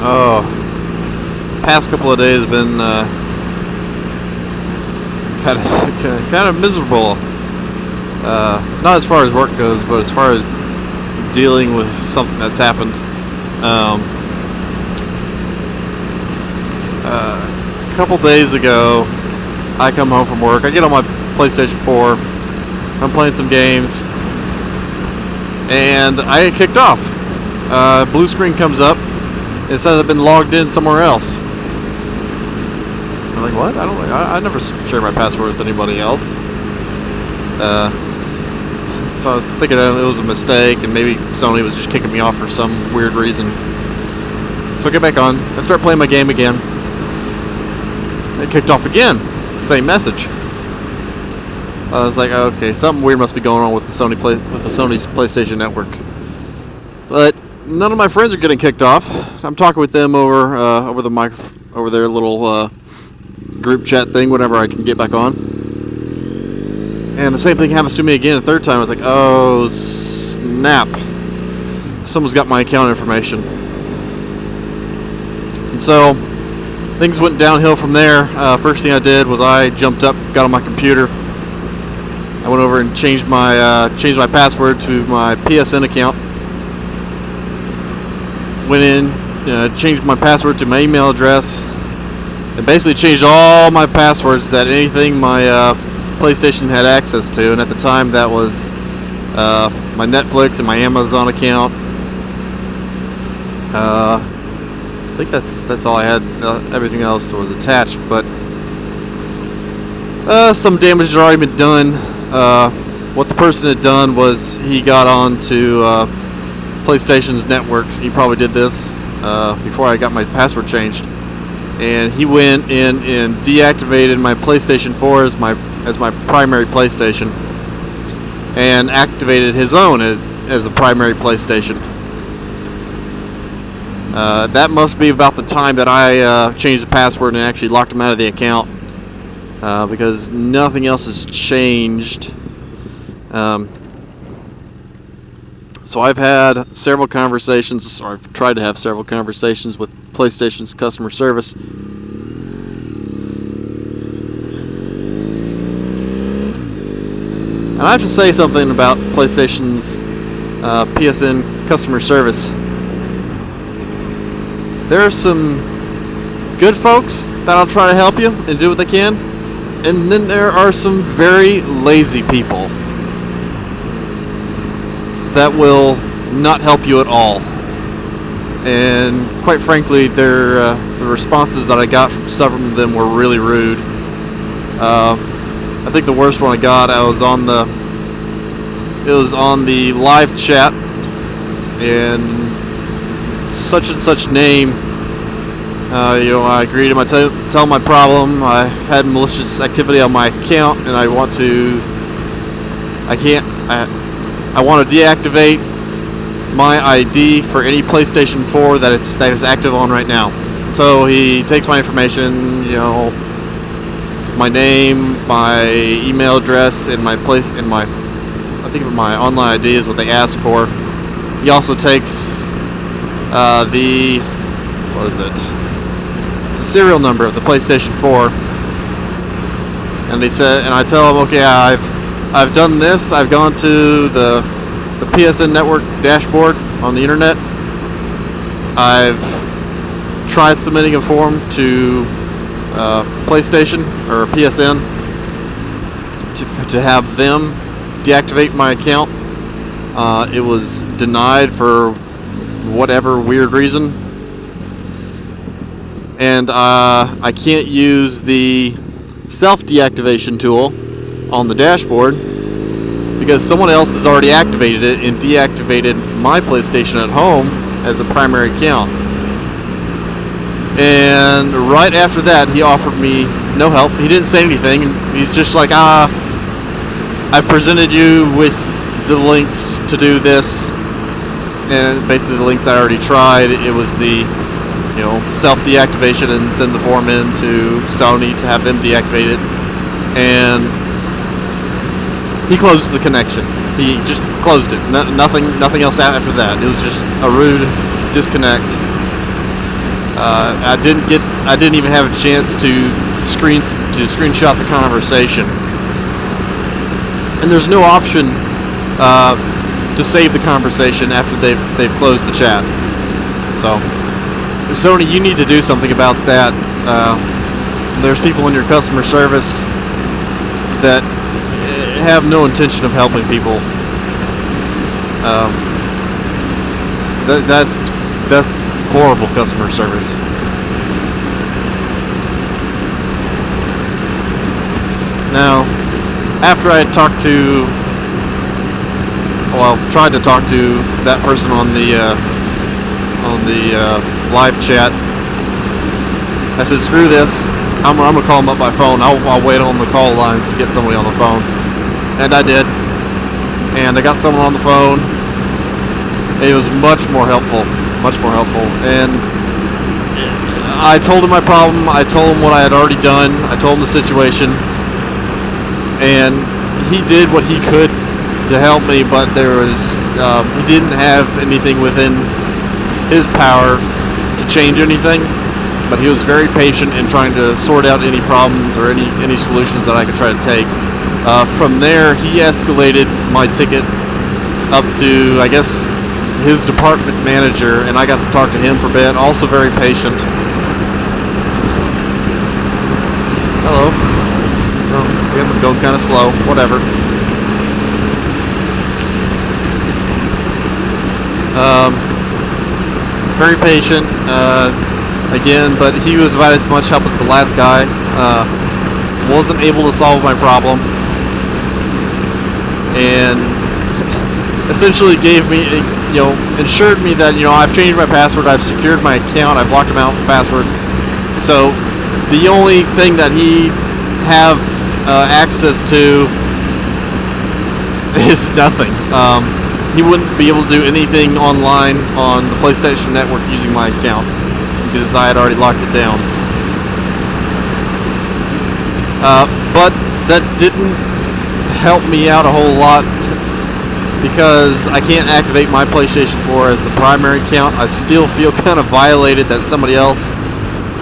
Oh, past couple of days have been kind of miserable. Not as far as work goes, but as far as dealing with something that's happened. A couple days ago, I come home from work. I get on my PlayStation 4. I'm playing some games, and I get kicked off. Blue screen comes up. It says I've been logged in somewhere else. I'm like, what? I never share my password with anybody else. So I was thinking it was a mistake, and maybe Sony was just kicking me off for some weird reason. So I get back on. I start playing my game again. I kicked off again. Same message. I was like, okay, something weird must be going on with the Sony's PlayStation Network. But none of my friends are getting kicked off. I'm talking with them over their little group chat thing whenever I can get back on. And the same thing happens to me again a third time. I was like, oh snap! Someone's got my account information. And so things went downhill from there. First thing I did was I jumped up, got on my computer. I went over and changed my password to my PSN account. Went in, changed my password to my email address, and basically changed all my passwords that anything my PlayStation had access to. And at the time, that was my Netflix and my Amazon account. I think that's all I had. Everything else was attached, but some damage had already been done. What the person had done was he got onto PlayStation's network. He probably did this before I got my password changed, and he went in and deactivated my PlayStation 4 as my primary PlayStation, and activated his own as the primary PlayStation. That must be about the time that I changed the password and actually locked him out of the account, because nothing else has changed. So I've had several conversations, or I've tried to have several conversations with PlayStation's customer service. And I have to say something about PlayStation's PSN customer service. There are some good folks that'll try to help you and do what they can, and then there are some very lazy people that will not help you at all. And quite frankly, the responses that I got from some of them were really rude. I think the worst one I got, it was on the live chat, and such name. I agreed to tell my problem. I had malicious activity on my account, and I want to deactivate my ID for any PlayStation 4 that is active on right now. So he takes my information, my name, my email address, and I think my online ID is what they asked for. He also takes it's the serial number of the PlayStation 4, and I tell him, okay, I've done this. I've gone to the PSN network dashboard on the internet. I've tried submitting a form to PlayStation or PSN to have them deactivate my account. It was denied for whatever weird reason, and I can't use the self-deactivation tool on the dashboard because someone else has already activated it and deactivated my PlayStation at home as a primary account. And right after that, he offered me no help. He didn't say anything. He's just like, I presented you with the links to do this, and basically the links I already tried. It was the self-deactivation and send the form in to Sony to have them deactivate it, and he closed the connection. He just closed it. Nothing else after that. It was just a rude disconnect. I didn't even have a chance to screenshot the conversation. And there's no option to save the conversation after they've closed the chat. So, Sony, you need to do something about that. There's people in your customer service that have no intention of helping people. That's horrible customer service. Now, after I had talked to, tried to talk to that person on the live chat, I said, screw this. I'm gonna call them up by phone. I'll wait on the call lines to get somebody on the phone, and I did. And I got someone on the phone. It was much more helpful, and I told him my problem. I told him what I had already done. I told him the situation, and he did what he could to help me, but he didn't have anything within his power to change anything. But he was very patient in trying to sort out any problems or any solutions that I could try to take. From there, he escalated my ticket up to, I guess, his department manager, and I got to talk to him for a bit. Also very patient. Hello. Oh, I guess I'm going kind of slow. Whatever. Very patient. Again, but he was about as much help as the last guy. Wasn't able to solve my problem, and essentially gave me, ensured me that, I've changed my password, I've secured my account, I've locked him out with password. So the only thing that he have access to is nothing. He wouldn't be able to do anything online on the PlayStation Network using my account, because I had already locked it down. But that didn't help me out a whole lot, because I can't activate my PlayStation 4 as the primary account. I still feel kind of violated that somebody else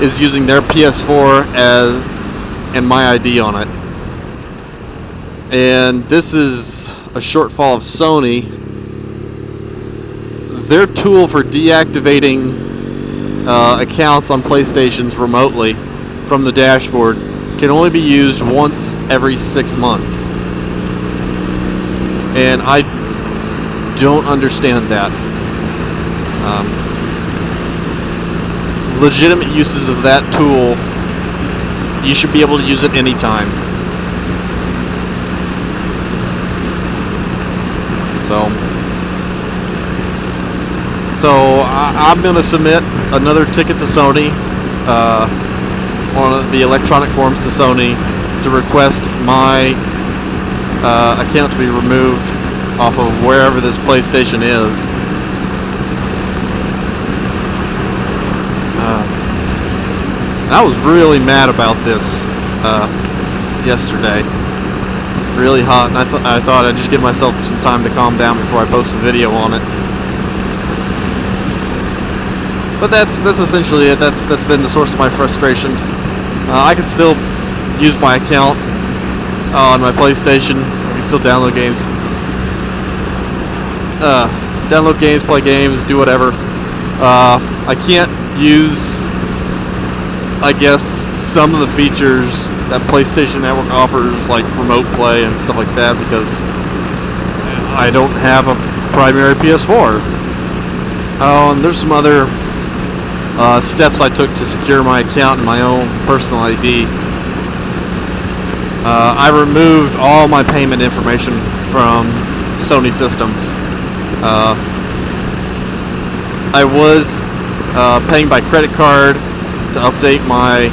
is using their PS4 and my ID on it. And this is a shortfall of Sony. Their tool for deactivating accounts on PlayStations remotely from the dashboard can only be used once every 6 months, and I don't understand that. Legitimate uses of that tool, you should be able to use it anytime. So I'm going to submit another ticket to Sony, on the electronic forms to Sony, to request my account to be removed off of wherever this PlayStation is. And I was really mad about this yesterday. Really hot, and I thought I'd just give myself some time to calm down before I post a video on it. But that's essentially it. That's been the source of my frustration. I can still use my account on my PlayStation. I can still download games. Download games, play games, do whatever. I can't use, I guess, some of the features that PlayStation Network offers, like remote play and stuff like that, because I don't have a primary PS4. Oh, and there's some other steps I took to secure my account and my own personal ID. I removed all my payment information from Sony systems. I was paying by credit card to update my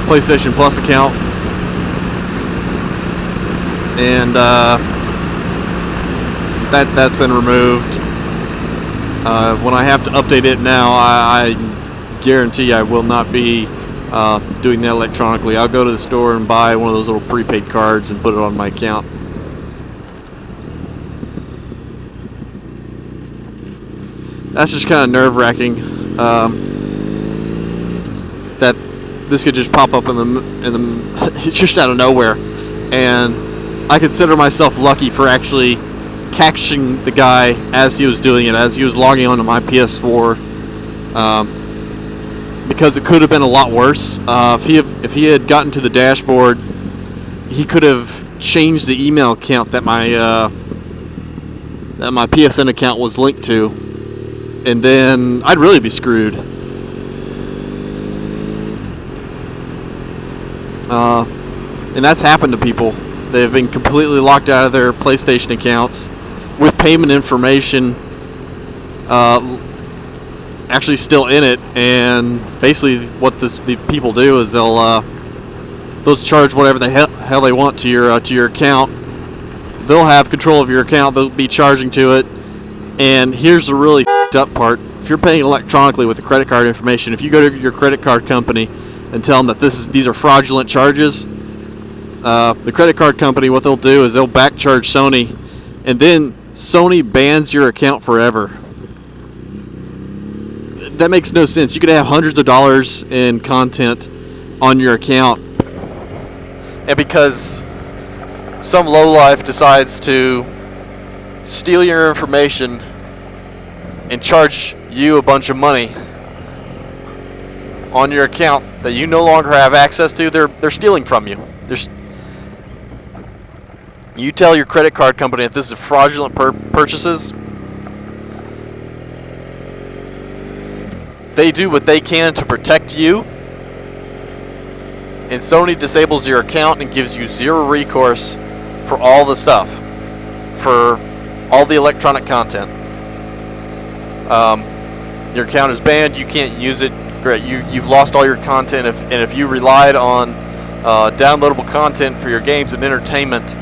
PlayStation Plus account, and that's been removed. When I have to update it now, I guarantee I will not be doing that electronically. I'll go to the store and buy one of those little prepaid cards and put it on my account. That's just kind of nerve-wracking. that this could just pop up in the just out of nowhere, and I consider myself lucky for actually catching the guy as he was doing it, as he was logging onto my PS4, because it could have been a lot worse. If he had gotten to the dashboard, he could have changed the email account that my PSN account was linked to, and then I'd really be screwed. And that's happened to people. They've been completely locked out of their PlayStation accounts with payment information actually still in it. And basically what the people do is they'll charge whatever the hell they want to your account. They'll have control of your account. They'll be charging to it. And here's the really f***ed up part. If you're paying electronically with the credit card information, if you go to your credit card company and tell them that these are fraudulent charges, the credit card company, what they'll do is they'll back charge Sony, and then Sony bans your account forever. That makes no sense. You could have hundreds of dollars in content on your account, and because some lowlife decides to steal your information and charge you a bunch of money on your account that you no longer have access to, they're stealing from you. You tell your credit card company that this is fraudulent purchases. They do what they can to protect you, and Sony disables your account and gives you zero recourse for all the stuff, for all the electronic content. Your account is banned. You can't use it. Great. You've lost all your content. If you relied on downloadable content for your games and entertainment,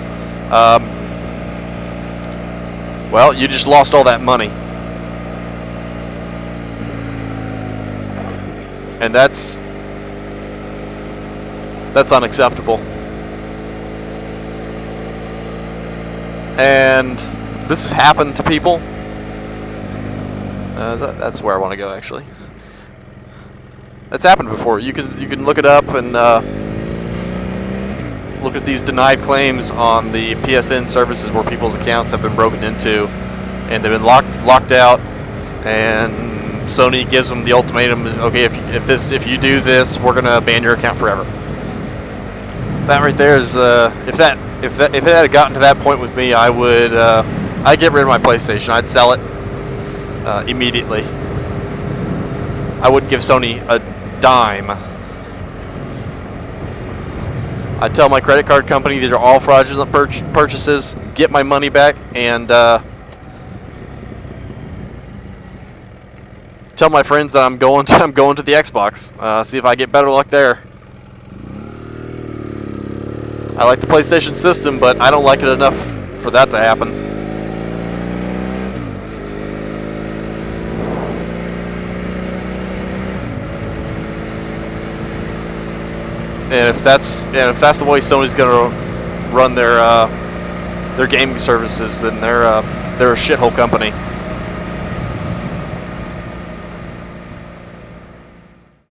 well, you just lost all that money. And that's unacceptable. And this has happened to people. That's where I want to go, actually. That's happened before. You can look it up and look at these denied claims on the PSN services where people's accounts have been broken into and they've been locked out, and Sony gives them the ultimatum: okay, if you do this, we're gonna ban your account forever. That right there is if it had gotten to that point with me, I would I'd get rid of my PlayStation. I'd sell it immediately. I wouldn't give Sony a dime. I tell my credit card company these are all fraudulent purchases. Get my money back, and tell my friends that I'm going to the Xbox. See if I get better luck there. I like the PlayStation system, but I don't like it enough for that to happen. And if that's the way Sony's going to run their gaming services, then they're a shithole company.